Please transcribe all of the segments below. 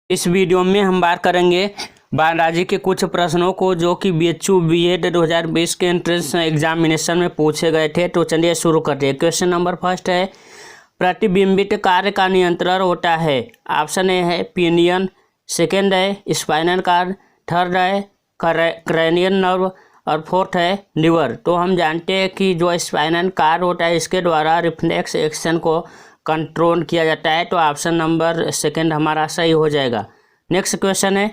इस वीडियो में हम बात करेंगे बायोलॉजी के कुछ प्रश्नों को जो कि बीएचयू बीएड 2020 के एंट्रेंस एग्जामिनेशन में पूछे गए थे। तो चलिए शुरू करते हैं। क्वेश्चन नंबर फर्स्ट है, प्रतिबिंबित कार्य का नियंत्रण होता है। ऑप्शन ए है पिनियन, सेकेंड है स्पाइनल कार्ड, थर्ड है क्रैनियल नर्व और फोर्थ है लिवर। तो हम जानते हैं कि जो स्पाइनल कार्ड होता है इसके द्वारा रिफ्लेक्स एक्शन को कंट्रोल किया जाता है। तो ऑप्शन नंबर सेकेंड हमारा सही हो जाएगा। नेक्स्ट क्वेश्चन है,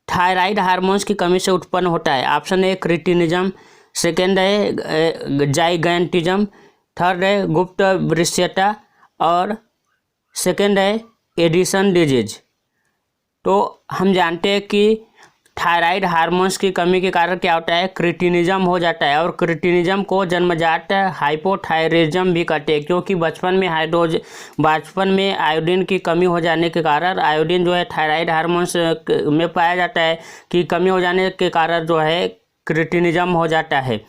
थायराइड हार्मोन्स की कमी से उत्पन्न होता है। ऑप्शन ए क्रिटिनिज्म, सेकेंड है जाइगैंटिज्म, थर्ड है गुप्त वृश्यता और सेकेंड है एडिसन डिजीज। तो हम जानते हैं कि थायराइड हार्मोन्स की कमी के कारण क्या होता है, क्रिटिनिज्म हो जाता है। और क्रिटिनिज्म को जन्मजात हाइपोथायरिज्म भी कहते हैं, क्योंकि बचपन में आयोडीन की कमी हो जाने के कारण, आयोडीन जो है थायराइड हार्मोन्स में पाया जाता है कि कमी हो जाने के कारण जो है क्रिटिनिज्म हो जाता है।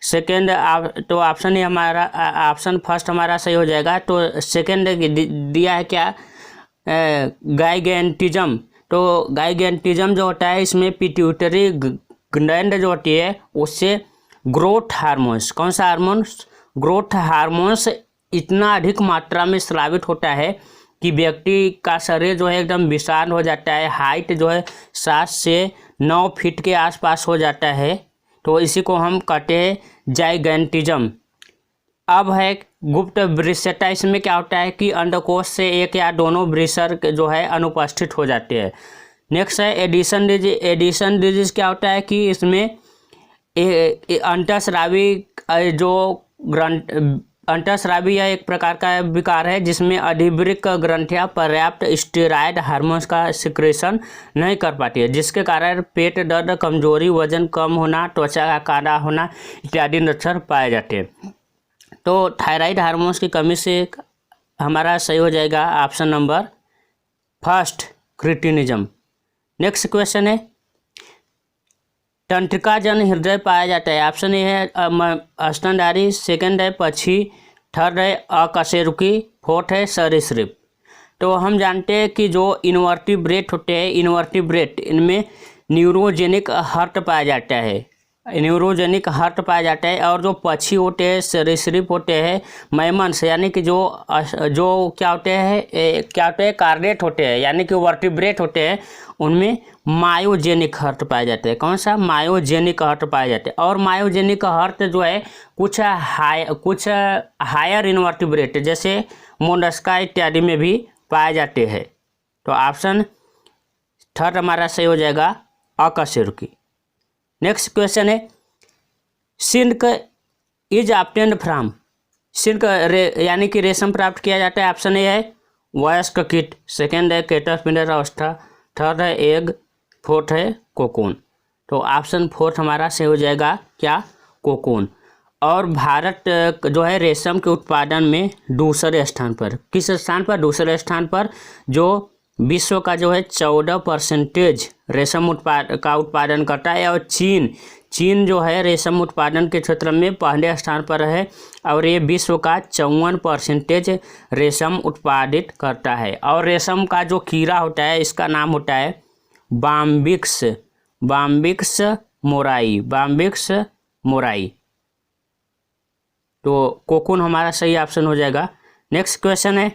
सेकेंड तो ऑप्शन ही हमारा ऑप्शन फर्स्ट हमारा सही हो जाएगा। तो सेकेंड दिया है क्या, गाइगेंटिज्म। तो गाइगेंटिज्म जो होता है इसमें पिट्यूटरी ग्लैंड जो होती है उससे ग्रोथ हार्मोन्स, कौन सा हार्मोन्स, ग्रोथ हार्मोन्स इतना अधिक मात्रा में स्रावित होता है कि व्यक्ति का शरीर जो है एकदम विशाल हो जाता है। हाइट जो है 7 से 9 फीट के आसपास हो जाता है। तो इसी को हम कहते हैं जाइगेंटिज्म। अब है गुप्त वृश्यता। इसमें क्या होता है कि अंडकोश से एक या दोनों वृषण जो है अनुपस्थित हो जाते हैं। नेक्स्ट है एडिशन डिजीज। एडिशन डिजीज क्या होता है कि इसमें अंतःस्रावी अंतःस्रावी यह एक प्रकार का विकार है जिसमें अधिवृक्क ग्रंथियां पर्याप्त स्टेरॉयड हार्मोन्स का सिक्रेशन नहीं कर पाती है, जिसके कारण पेट दर्द, कमजोरी, वजन कम होना, त्वचा का काला होना इत्यादि लक्षण पाए जाते हैं। तो थायराइड हार्मोन्स की कमी से हमारा सही हो जाएगा option number first cretinism. Next question है, तंत्रिका जन हृदय पाया जाता है। ऑप्शन ए है स्तनधारी, सेकेंड है पक्षी, थर्ड है अकशेरुकी, फोर्थ है सरीसृप। तो हम जानते हैं कि जो इनवर्टिब्रेट होते हैं, इनवर्टिब्रेट इनमें न्यूरोजेनिक हार्ट पाया जाता है, न्यूरोजेनिक हार्ट पाया जाता है। और जो पक्षी होते हैं, सरीसृप होते हैं, मैमन्स यानी कि जो क्या होते हैं कार्डेट होते हैं यानी कि वर्टिब्रेट होते हैं, उनमें मायोजेनिक हार्ट पाए जाते हैं। कौन सा, मायोजेनिक हार्ट पाए जाते हैं। और मायोजेनिक हार्ट जो है कुछ हायर इनवर्टिब्रेट जैसे मोलस्का इत्यादि में भी पाए जाते हैं। तो ऑप्शन थर्ड हमारा सही हो जाएगा अकशेरुकी। नेक्स्ट क्वेश्चन है, silk is obtained from. Silk यानी कि रेशम प्राप्त किया जाता है। ऑप्शन ए है वयस्क कीट, सेकेंड है कैटरपिलर अवस्था, थर्ड है एग, फोर्थ है कोकून। तो ऑप्शन फोर्थ हमारा सही हो जाएगा क्या, कोकून। और भारत जो है रेशम के उत्पादन में दूसरे स्थान पर, किस स्थान पर, दूसरे स्थान पर, जो विश्व का जो है 14% रेशम उत्पादन करता है। और चीन जो है रेशम उत्पादन के क्षेत्र में पहले स्थान पर है और ये विश्व का 54% रेशम उत्पादित करता है। और रेशम का जो कीड़ा होता है इसका नाम होता है बाम्बिक्स मोराई। तो कोकून हमारा सही ऑप्शन हो जाएगा। नेक्स्ट क्वेश्चन है,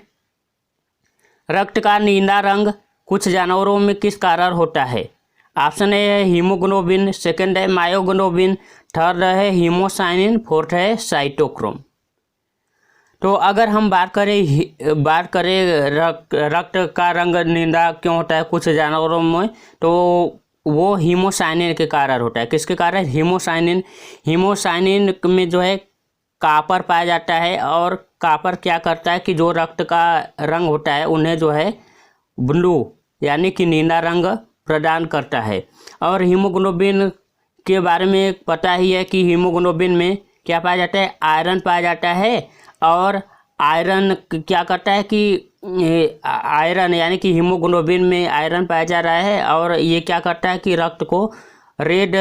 रक्त का नीला रंग कुछ जानवरों में किस कारण होता है। ऑप्शन ए है हीमोग्लोबिन, सेकेंड है मायोग्लोबिन, थर्ड है हीमोसाइनिन, फोर्थ है साइटोक्रोम। तो अगर हम बात करें रक्त का रंग नीला क्यों होता है कुछ जानवरों में, तो वो हीमोसाइनिन के कारण होता है। किसके कारण, हीमोसाइनिन में जो है कापर पाया जाता है। और कापर क्या करता है कि जो रक्त का रंग होता है उन्हें जो है ब्लू यानी कि नीला रंग प्रदान करता है। और हीमोग्लोबिन के बारे में पता ही है कि हीमोग्लोबिन में क्या पाया जाता है, आयरन पाया जाता है। और आयरन क्या करता है कि आयरन यानी कि हीमोग्लोबिन में आयरन पाया जा रहा है और ये क्या करता है कि रक्त को रेड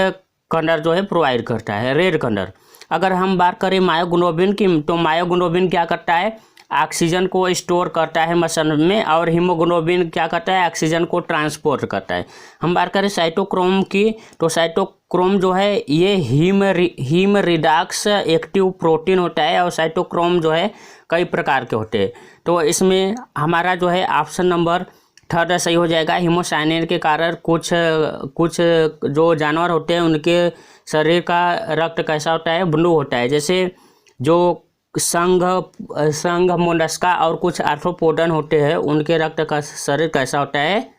कलर जो है प्रोवाइड करता है, रेड कलर। अगर हम बात करें मायोग्लोबिन की, तो मायोग्लोबिन क्या करता है, ऑक्सीजन को स्टोर करता है मसल में, और हीमोग्लोबिन क्या करता है, ऑक्सीजन को ट्रांसपोर्ट करता है। हम बात करें साइटोक्रोम की, तो साइटोक्रोम जो है ये हीम रिडॉक्स एक्टिव प्रोटीन होता है, और साइटोक्रोम जो है कई प्रकार के होते हैं। तो इसमें हमारा जो है ऑप्शन नंबर 3 सही हो जाएगा। हीमोसाइनिन के कारण कुछ जो जानवर होते हैं उनके शरीर का रक्त कैसा होता है, ब्लू होता है। जैसे जो संघ मोलस्का और कुछ आर्थ्रोपोडन होते हैं उनके रक्त का शरीर कैसा होता है,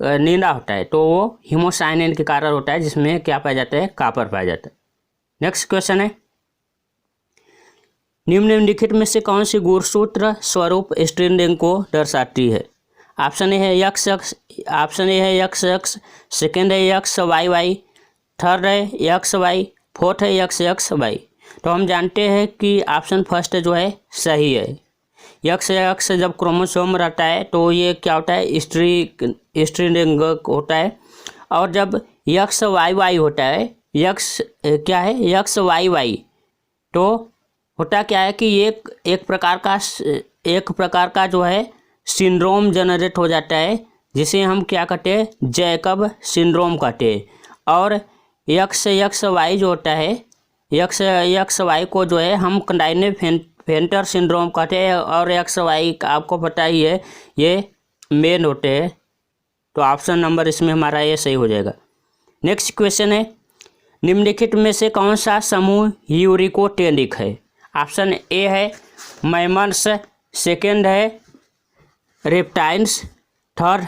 नीला होता है। तो वो हीमोसाइनिन के कारण होता है, जिसमें क्या पाया जाता है, कॉपर पाया जाता है। नेक्स्ट क्वेश्चन है, निम्नलिखित में से कौन सी गुणसूत्र स्वरूप स्त्रीलिंग को दर्शाती है? ऑप्शन ए है यक्स यक्स, ऑप्शन ए है यक्स यक्स, सेकेंड है यक्स वाई वाई, थर्ड है यक्स वाई, फोर्थ है यक्स यक्स वाई। तो हम जानते हैं कि ऑप्शन फर्स्ट जो है सही है। यक्स यक्स जब क्रोमोसोम रहता है तो ये क्या होता है, स्त्रीलिंग होता है। और जब यक्स वाई वाई होता है, यक्स क्या है, यक्स वाई वाई, तो होता क्या है कि एक प्रकार का जो है सिंड्रोम जनरेट हो जाता है, जिसे हम क्या कहते हैं, जैकब सिंड्रोम कहते हैं। और यक्स वाई जो होता है, यक्स वाई को जो है हम क्लाइनेफेल्टर सिंड्रोम कहते हैं, और यक्स वाई आपको पता ही है ये मेन होते हैं। तो ऑप्शन नंबर इसमें हमारा ये सही हो जाएगा। नेक्स्ट क्वेश्चन है, निम्नलिखित में से कौन सा समूह यूरिकोटेनिक है? ऑप्शन ए है मैमल्स, सेकेंड है रेप्टाइल्स, थर्ड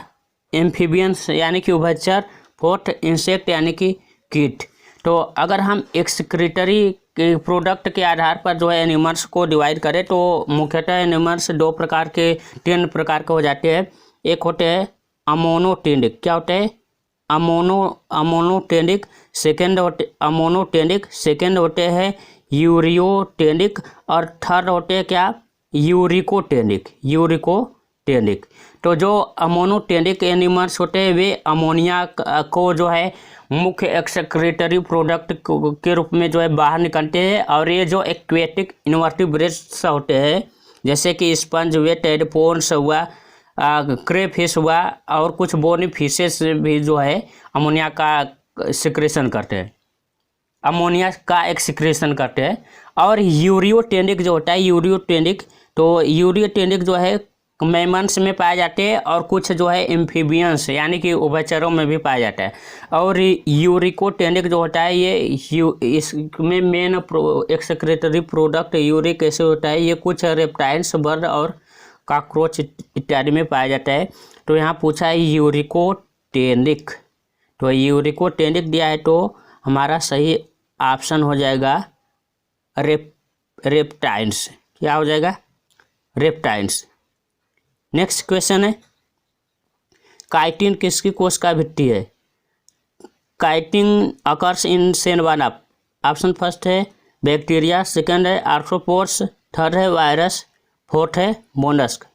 एम्फीबियंस यानी कि उभयचर, फोर्थ इंसेक्ट यानी कि कीट। तो अगर हम एक्सक्रीटरी के प्रोडक्ट के आधार पर जो है एनिमल्स को डिवाइड करें तो मुख्यतः एनिमल्स 3 प्रकार के हो जाते हैं। एक होते हैं अमोनोटेनिक, क्या होते हैं, अमोनोटेनिक, सेकेंड होते हैं यूरियोटेनिक, और थर्ड होते हैं क्या, यूरिकोटेनिक। तो जो अमोनोटेनिक एनिमल्स होते हैं वे अमोनिया को जो है मुख्य एक्सक्रीटरी प्रोडक्ट के रूप में जो है बाहर निकलते हैं। और ये जो एक्वेटिक इन्वर्टिब्रेट्स होते हैं, जैसे कि स्पंज हुए, टेडपोन्स हुआ, क्रेफिश हुआ, और कुछ बोनी फिशेस भी जो है अमोनिया का सिक्रेशन करते हैं, अमोनिया का एक्सक्रीशन करते हैं। और यूरियोटेनिक जो होता है, यूरियोटेनिक जो है मैमल्स में पाए जाते हैं, और कुछ जो है एम्फीबियंस यानी कि उभयचरों में भी पाया जाता है। और यूरिकोटेनिक जो होता है ये इसमें main excretory product uric acid होता है। ये कुछ रेप्टाइल्स, बर्ड और कॉकरोच इत्यादि में पाया जाता है। तो यहाँ पूछा है यूरिकोटेनिक, तो यूरिकोटेनिक दिया है, तो हमारा सही ऑप्शन हो जाएगा रेप्टाइल्स। क्या हो जाएगा, रेप्टाइल्स। नेक्स्ट क्वेश्चन है, काइटिन किसकी कोशिका भित्ति है? Chitin occurs in cell wall. Option first है बैक्टीरिया, सेकंड है आर्थ्रोपोड्स, थर्ड है वायरस, फोर्थ है मोलस्क।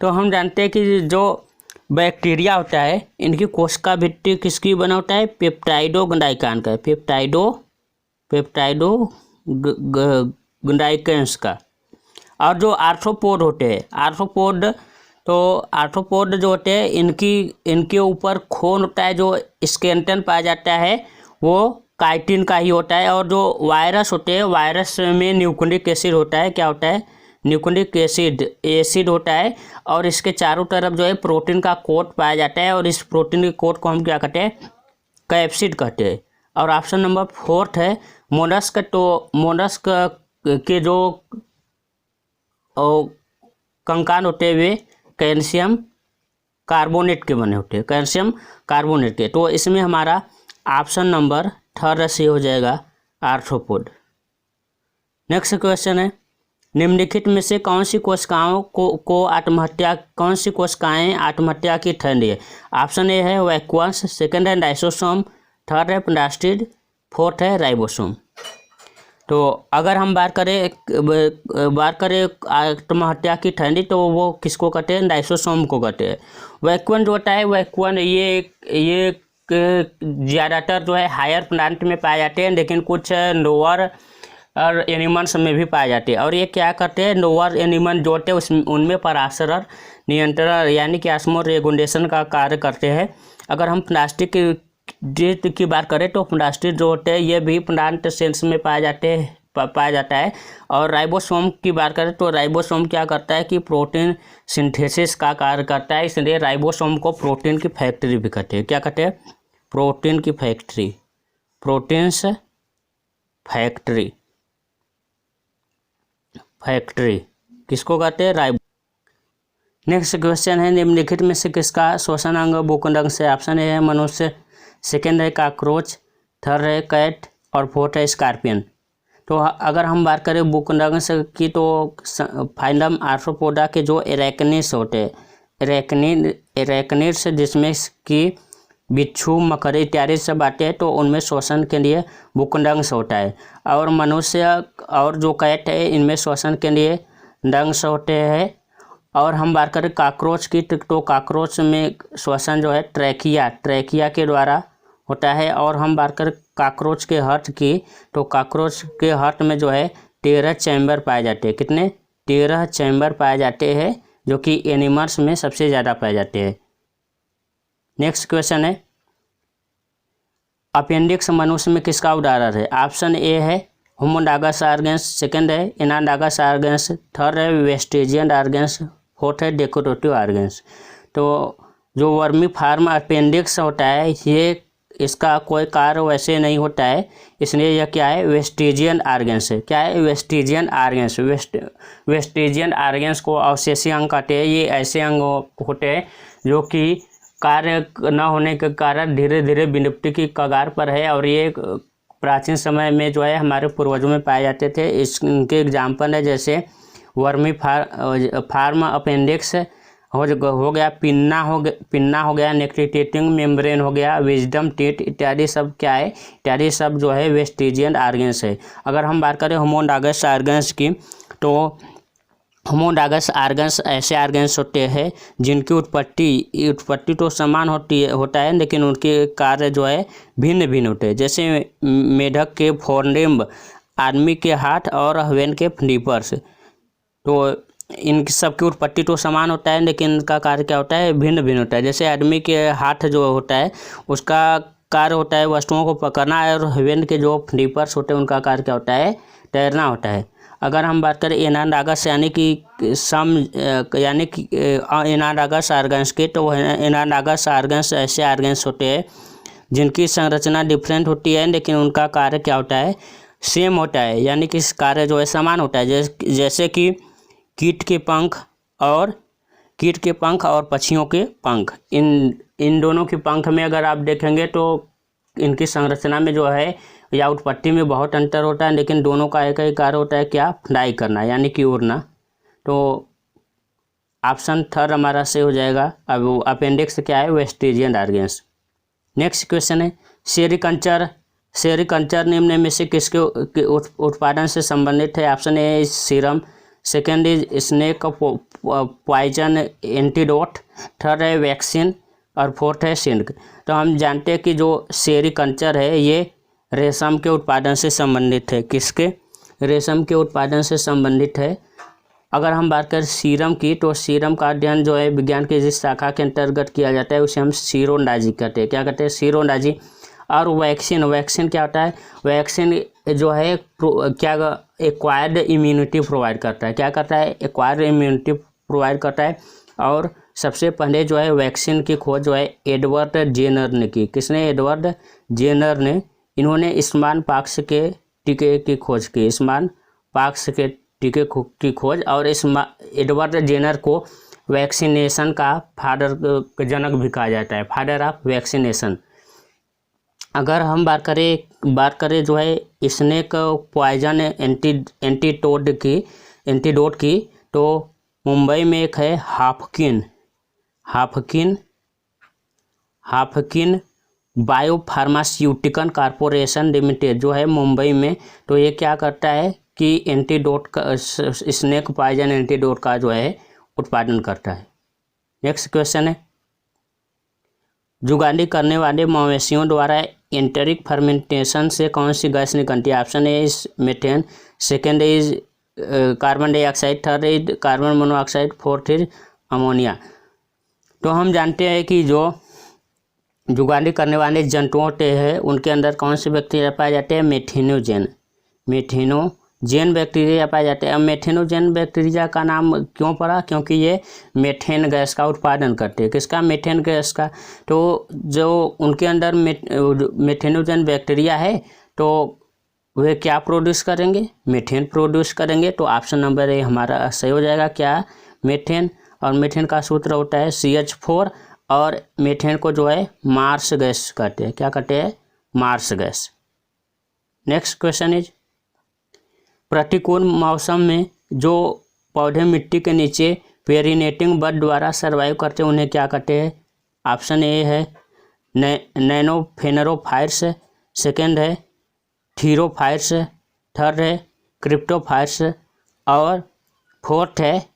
तो हम जानते हैं कि जो बैक्टीरिया होता है इनकी कोशिका भित्ति किसकी बना होता है, पेप्टाइडोग्लाइकान का, पेप्टाइडोग्लाइकेंस का। और जो आर्थ्रोपोड होते हैं, आर्थ्रोपोड जो होते हैं इनके ऊपर खून होता है, जो स्केलेटन पाया जाता है वो काइटिन का ही होता है। और जो वायरस होते हैं, वायरस में न्यूक्लिक एसिड होता है, क्या होता है, न्यूक्लिक एसिड होता है। और इसके चारों तरफ जो है प्रोटीन का कोट पाया जाता है, और इस प्रोटीन के कोट को हम क्या कहते हैं, कैप्सिड कहते हैं। और ऑप्शन नंबर 4 है मोलस्क। तो मोलस्क के जो कंकाल होते हैं वे कैल्शियम कार्बोनेट के बने होते हैं, कैल्शियम कार्बोनेट के। तो इसमें हमारा ऑप्शन नंबर 3 से हो जाएगा आर्थ्रोपोड। नेक्स्ट क्वेश्चन है, निम्नलिखित में से कौन सी कोशिकाएं आत्महत्या की ठंडी है? ऑप्शन ए है वैक्यूल्स, सेकंड है लाइसोसोम, थर्ड है प्लास्टिड, फोर्थ है राइबोसोम। तो अगर हम बात करें आत्महत्या की ठंडी, तो वो किसको कहते हैं, लाइसोसोम को कहते हैं। वैक्यूल जो होता है, वैक्यूल ये ज़्यादातर जो है हायर प्लांट में पाए जाते हैं, लेकिन कुछ लोअर और एनिमल्स में भी पाए जाते हैं। और ये क्या करते हैं, लोअर एनिमल जो होते हैं उसमें उनमें पराशर नियंत्रण यानी कि ऑस्मो रेगुलेशन का कार्य करते हैं। अगर हम प्लास्टिक की बात करें तो प्लास्टिक जो होते हैं ये भी प्लांट सेल्स में पाया जाता है। और राइबोसोम की बात करें तो राइबोसोम क्या करता है कि प्रोटीन सिंथेसिस का कार्य करता है, इसलिए राइबोसोम को प्रोटीन की फैक्ट्री भी कहते हैं। क्या कहते हैं, प्रोटीन की फैक्ट्री, प्रोटीन्स फैक्ट्री किसको कहते हैं, राइबो। नेक्स्ट क्वेश्चन है, निम्नलिखित में से किसका श्वसन अंग भूखंड से? ऑप्शन ए है मनुष्य, सेकेंड है कॉकरोच, थर्ड है कैट और फोर्थ है स्कॉर्पियन। तो अगर हम बात करें भूखंड की तो फाइलम आर्थ्रोपोडा के जो एरेक्निड्स होते हैं, एरेक्निड्स जिसमें कि बिच्छू, मकड़ी इत्यादि सब आते हैं, तो उनमें श्वसन के लिए भूखंड होता है। और मनुष्य और जो कैट है इनमें श्वसन के लिए डंग्स होते हैं। और हम बात करें कॉकरोच की तो कॉकरोच में श्वसन जो है ट्रैकिया के द्वारा होता है। और हम बात करें कॉकरोच के हार्ट की तो कॉकरोच के हार्ट में जो है 13 चैम्बर पाए जाते हैं। कितने? 13 चैम्बर पाए जाते हैं, जो कि एनिमल्स में सबसे ज़्यादा पाए जाते हैं। नेक्स्ट क्वेश्चन है, अपेंडिक्स मनुष्य में किसका उदाहरण है? ऑप्शन ए है होमोडागस आर्गन्स, सेकंड है एनाडागस आर्गन्स, थर्ड है वेस्टिजियन आर्गन्स, फोर्थ है डेकोरेटिव आर्गन्स। तो जो वर्मी फार्म अपेंडिक्स होता है ये इसका कोई कार्य वैसे नहीं होता है, इसलिए यह क्या है, वेस्टिजियन आर्गन्स है। क्या है, वेस्टिजियन आर्गन्स। वेस्टिजियन आर्गन्स को अवशेषीय अंग कहते हैं। ये ऐसे अंग होते हैं जो कि कार्य न होने के कारण धीरे धीरे विलुप्ति की कगार पर है। और ये प्राचीन समय में जो है हमारे पूर्वजों में पाए जाते थे। इसके एग्जाम्पल है जैसे वर्मी फार्म अपेंडिक्स हो गया, पिन्ना हो गया, नेक्टिटेटिंग मेम्ब्रेन हो गया, विजडम टीथ इत्यादि सब क्या है, इत्यादि सब जो है वेस्टिजियन आर्गन्स है। अगर हम बात करें होमोडागस आर्गन्स की तो होमोडागस आर्गन्स ऐसे आर्गन्स होते हैं जिनकी उत्पत्ति तो समान होता है, लेकिन उनके कार्य जो है भिन्न भिन्न होते हैं। जैसे मेढक के फोरलिम्ब, आदमी के हाथ और हवेन के फ्लिपर्स। तो इन सब की उत्पत्ति तो समान होता है, लेकिन इनका कार्य क्या होता है, भिन्न भिन्न होता है। जैसे आदमी के हाथ जो होता है उसका कार्य होता है वस्तुओं को पकड़ना, और हवेन के जो फ्लिपर्स होते हैं उनका कार्य क्या होता है, तैरना होता है। अगर हम बात करें एनाडागस यानी कि एनाडागस आर्गन्स के, तो एनाडागस आर्गन्स ऐसे आर्गन्स होते हैं जिनकी संरचना डिफरेंट होती है, लेकिन उनका कार्य क्या होता है, सेम होता है, यानी कि कार्य जो है समान होता है। जैसे कि कीट के पंख और पक्षियों के पंख, इन दोनों के पंख में अगर आप देखेंगे तो इनकी संरचना में जो है या उत्पत्ति में बहुत अंतर होता है, लेकिन दोनों का एक ही कार्य होता है, क्या, फ्लाई करना यानी कि उड़ना। तो ऑप्शन थर्ड हमारा से हो जाएगा। अब अपेंडिक्स क्या है, वेस्टिजियन आर्गन्स। नेक्स्ट क्वेश्चन है, सेरिकल्चर निम्न में से किसके उत्पादन से संबंधित है? Option A serum, second is snake poison antidote, third है वैक्सीन और फोर्थ है सिल्क। तो हम जानते हैं कि जो सेरिकल्चर है ये रेशम के उत्पादन से संबंधित है। किसके? रेशम के उत्पादन से संबंधित है। अगर हम बात करें सीरम की तो सीरम का अध्ययन जो है विज्ञान की जिस शाखा के अंतर्गत किया जाता है उसे हम सीरोलॉजी कहते हैं। क्या कहते हैं? सीरोलॉजी। और वैक्सीन क्या होता है? वैक्सीन जो है क्या एक्वायर्ड इम्यूनिटी प्रोवाइड करता है। क्या करता है? एक्वायर्ड इम्यूनिटी प्रोवाइड करता है। और सबसे पहले जो है वैक्सीन की खोज जो है एडवर्ड जेनर ने की। किसने? एडवर्ड जेनर ने। इन्होंने स्मॉल पॉक्स के टीके की खोज की, स्मॉल पॉक्स के टीके की खोज। और इस एडवर्ड जेनर को वैक्सीनेशन का फादर जनक भी कहा जाता है, फादर ऑफ वैक्सीनेशन। अगर हम बात करें जो है स्नेक पॉइजन एंटीडोट की तो मुंबई में एक है हाफकिन बायोफार्मास्यूटिकल कॉरपोरेशन लिमिटेड जो है मुंबई में। तो ये क्या करता है कि एंटीडोट का, स्नेक पॉइजन एंटीडोट का जो है उत्पादन करता है। नेक्स्ट क्वेश्चन है, जुगाली करने वाले मवेशियों द्वारा एंटरिक फर्मेंटेशन से कौन सी गैस निकलती है? Option A is methane, second is carbon dioxide, third is carbon monoxide, fourth is ammonia. तो हम जानते हैं कि जो जुगाली करने वाले जंतुओं होते हैं उनके अंदर कौन से बैक्टीरिया पाए जाते हैं? मेथिनोजेन बैक्टीरिया पाए जाते हैं। अब मेथिनोजेन बैक्टीरिया का नाम क्यों पड़ा? क्योंकि ये मेथेन गैस का उत्पादन करते हैं। किसका? मेथेन गैस का। तो जो उनके अंदर मेथिनोजेन बैक्टीरिया है तो वे क्या प्रोड्यूस करेंगे? मीथेन प्रोड्यूस करेंगे। तो ऑप्शन नंबर ए हमारा सही हो जाएगा। क्या? मीथेन। और मीथेन का सूत्र होता है CH4 और मीथेन को जो है मार्स गैस कहते हैं। क्या कहते हैं? Marsh gas. Next question is, प्रतिकूल मौसम में जो पौधे मिट्टी के नीचे पेरिनेटिंग बड द्वारा सर्वाइव करते हैं उन्हें क्या कहते हैं? ऑप्शन ए है नैनोफेनेरोफाइट्स, सेकेंड है थीरोफाइट्स, थर्ड है क्रिप्टोफाइट्स और फोर्थ है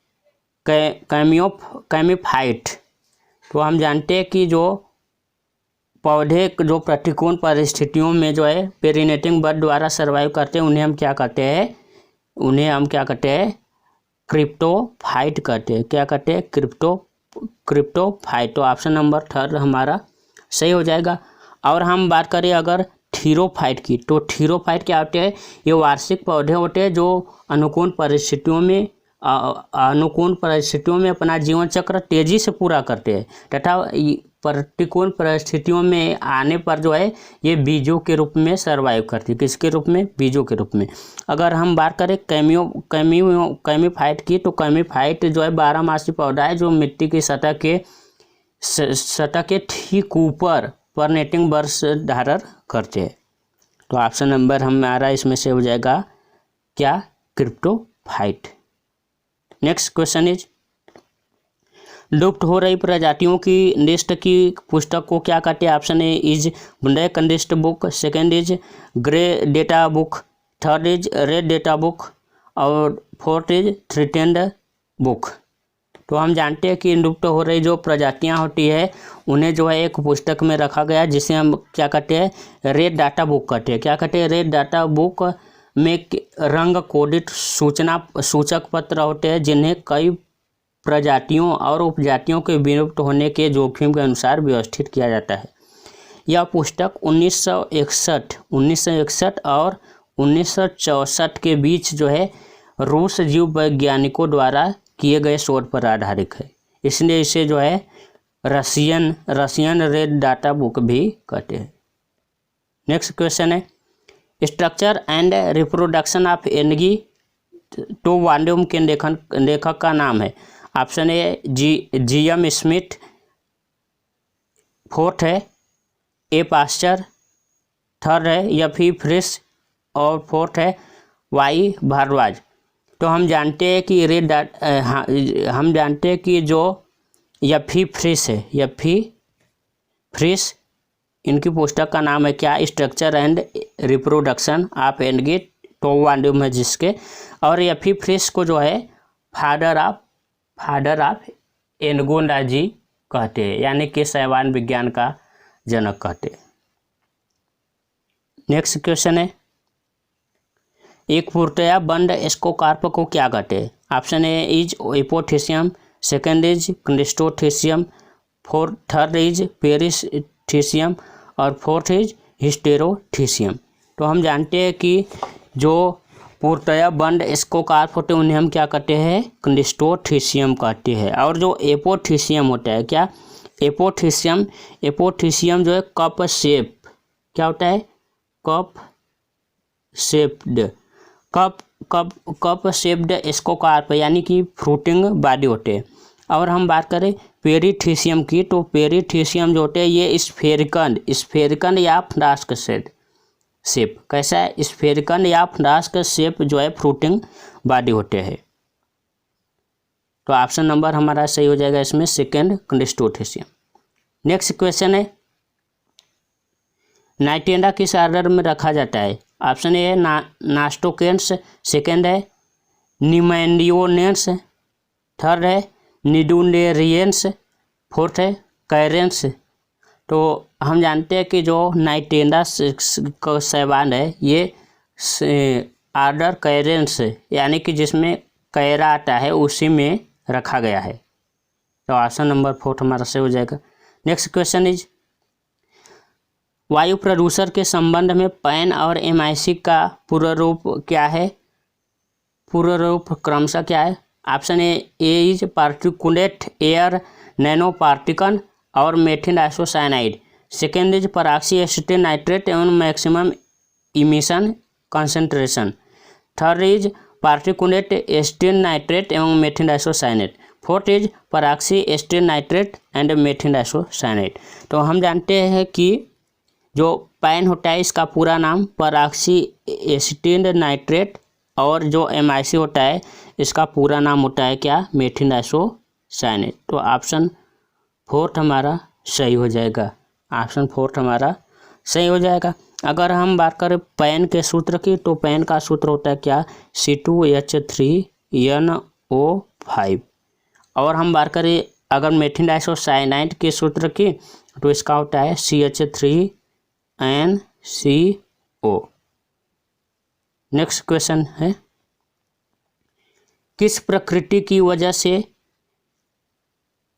कैमीफाइट। तो हम जानते हैं कि जो पौधे जो प्रतिकूल परिस्थितियों में जो है पेरिनेटिंग बड द्वारा सर्वाइव करते हैं उन्हें हम क्या कहते हैं? क्रिप्टोफाइट कहते हैं। क्या कहते हैं? क्रिप्टोफाइट। तो ऑप्शन नंबर थर्ड हमारा सही हो जाएगा। और हम बात करें अगर थीरोफाइट की, तो थीरोफाइट क्या होते हैं? ये वार्षिक पौधे होते हैं जो अनुकूल परिस्थितियों में अपना जीवन चक्र तेजी से पूरा करते हैं तथा प्रतिकूल परिस्थितियों में आने पर जो है ये बीजों के रूप में सर्वाइव करती है। किसके रूप में? बीजों के रूप में। अगर हम बात करें कैमीफाइट की, तो कैमीफाइट जो है 12 मासी पौधा है जो मिट्टी की सतह के ठीक ऊपर परनेटिंग बर्स धारण करते हैं। तो ऑप्शन नंबर हमारा इसमें से हो जाएगा क्या? क्रिप्टोफाइट। नेक्स्ट क्वेश्चन इज, लुप्त हो रही प्रजातियों की लिस्ट की पुस्तक को क्या कहते हैं? Option A is black list book, second is grey data book, third is red data book और फोर्थ इज थ्रेटेंड बुक। तो हम जानते हैं कि लुप्त हो रही जो प्रजातियां होती है उन्हें जो है एक पुस्तक में रखा गया जिसे हम क्या कहते हैं? रेड डाटा बुक कहते हैं। क्या कहते हैं? रेड डाटा बुक में रंग कोडित सूचक पत्र होते हैं जिन्हें कई प्रजातियों और उपजातियों के विलुप्त होने के जोखिम के अनुसार व्यवस्थित किया जाता है। यह पुस्तक 1961 और 1964 के बीच जो है रूस जीव वैज्ञानिकों द्वारा किए गए शोध पर आधारित है, इसलिए इसे जो है रशियन रेड डाटा बुक भी कहते हैं। नेक्स्ट क्वेश्चन है, structure and reproduction of algae two volume के लेखक का नाम है। Option A GM Smith, fourth है ए पास्चर, थर्ड है F.E. फ्रिश और फोर्थ है Y. भारद्वाज। तो हम जानते हैं कि हम जानते हैं कि जो F.E. फ्रिश है, F.E. फ्रिश, इनकी पुस्तक का नाम है क्या? Structure and reproduction of algae two volume है जिसके, और F.E. फ्रिश को जो है फादर ऑफ एनगोलॉजी कहते हैं, यानी कि शैवाल विज्ञान का जनक कहते हैं। नेक्स्ट क्वेश्चन है, एक पूर्णतया बंद स्कोकार्प को क्या कहते हैं? Option A is apothecium, second is cleistothecium, third is perithecium और फोर्थ इज हिस्टेरोथीसियम। तो हम जानते हैं कि जो पूर्णतया बंद स्कोकार्प होते हैं उन्हें हम क्या कहते हैं? क्लिस्टोथीसियम कहते हैं। और जो एपोथीसियम होता है, क्या? एपोथीसियम जो है कप शेप, क्या होता है? कप शेप्ड स्कोकार्प यानी कि फ्रूटिंग बॉडी होते हैं। और हम बात करें पेरिथीसियम की, तो पेरिथीसियम जो होते हैं ये स्फेरिकल या फ्लास्क शेप, कैसा है? स्फेरिकल या फ्लास्क शेप जो है फ्रूटिंग बॉडी होते हैं। तो ऑप्शन नंबर हमारा सही हो जाएगा इसमें सेकेंड, क्लिस्टोथीसियम। नेक्स्ट क्वेश्चन है, नाइटेंडा किस ऑर्डर में रखा जाता है? ऑप्शन ए है नास्टोकेंस, सेकेंड है निमैंडियोनेंस, थर्ड है निडुलेरियंस, फोर्थ है कैरेंस तो हम जानते हैं कि जो नाइटेंडा शैवाल है ये आर्डर कैरेंस यानी कि जिसमें कैरा आता है उसी में रखा गया है। तो ऑप्शन नंबर 4 हमारा सही हो जाएगा। नेक्स्ट क्वेश्चन इज वायु प्रदूषण के संबंध में पैन और MIC का पूर्ण रूप क्या है? पूर्ण रूप क्रमशः क्या है? Option A is particulate air nano particle और methyl isocyanide. Second is peroxy acetate nitrate एवं maximum emission concentration. Third is particulate acetate nitrate एवं methyl isocyanate. Fourth is peroxy acetate nitrate and methyl isocyanate. तो हम जानते हैं कि जो pan होता है इसका पूरा नाम पराक्सी एसिटेट नाइट्रेट और जो MIC होता है इसका पूरा नाम होता है क्या? Methyl isocyanate. तो ऑप्शन 4 हमारा सही हो जाएगा। ऑप्शन 4 हमारा सही हो जाएगा। अगर हम बात करें पैन के सूत्र की तो पैन का सूत्र होता है क्या? C2H3NO5। और हम बात करें अगर मेथिल आइसोसाइनाइड के सूत्र की तो इसका होता है CH3NCO। नेक्स्ट क्वेश्चन है किस प्रकृति की वजह से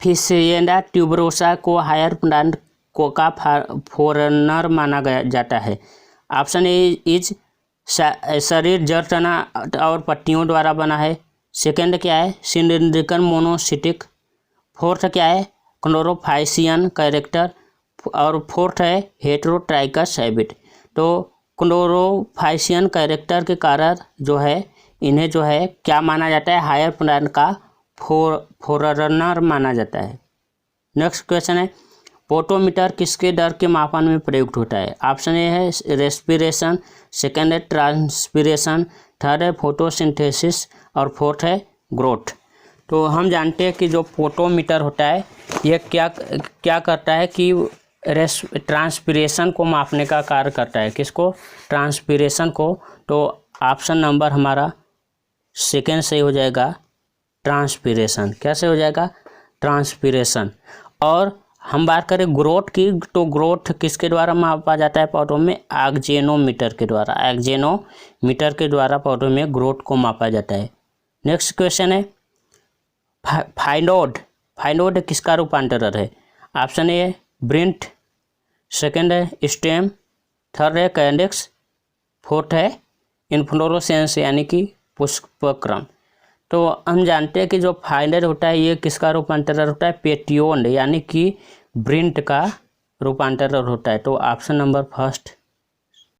फिशेरिया ट्यूबरोसा को हायर प्लांट का फॉरेनर माना जाता है? ऑप्शन ए इज शरीर जड़ तना और पट्टियों द्वारा बना है। सेकंड क्या है? सिलिंड्रिकल मोनोसिटिक। फोर्थ क्या है? क्लोरोफाइसियन कैरेक्टर। और फोर्थ है हेटेरोट्राइकस हैबिट। तो क्लोरोफाइसियन कैरेक्टर के कारण जो है इन्हें जो है क्या माना जाता है? हायर प्लांट का फॉरेनर माना जाता है। नेक्स्ट क्वेश्चन है पोटोमीटर किसके दर के मापन में प्रयुक्त होता है? ऑप्शन ए है रेस्पिरेशन। सेकेंड है ट्रांसपिरेशन। थर्ड है फोटोसिंथेसिस और फोर्थ है ग्रोथ। तो हम जानते हैं कि जो पोटोमीटर होता है ये क्या करता है कि ट्रांसपिरेशन को मापने का कार्य करता है। किसको? ट्रांसपिरेशन को। तो ऑप्शन नंबर हमारा सेकेंड सही हो जाएगा, ट्रांसपिरेशन। कैसे हो जाएगा? ट्रांसपिरेशन। और हम बात करें ग्रोथ की तो ग्रोथ किसके द्वारा मापा जाता है पौधों में? ऑक्जेनोमीटर के द्वारा। ऑक्जेनोमीटर के द्वारा पौधों में ग्रोथ को मापा जाता है। नेक्स्ट क्वेश्चन है फाइनोड। फाइनोड किसका रूपांतरण है? ऑप्शन ए ब्रिंट। सेकंड है स्टेम। थर्ड है कैंडेक्स। फोर्थ है इन्फ्लोरेसेंस यानी कि पुष्पक्रम। तो हम जानते हैं कि जो फाइनल होता है ये किसका रूपांतरण होता है? पेटियोन यानी कि ब्रिंट का रूपांतरण होता है। तो ऑप्शन नंबर फर्स्ट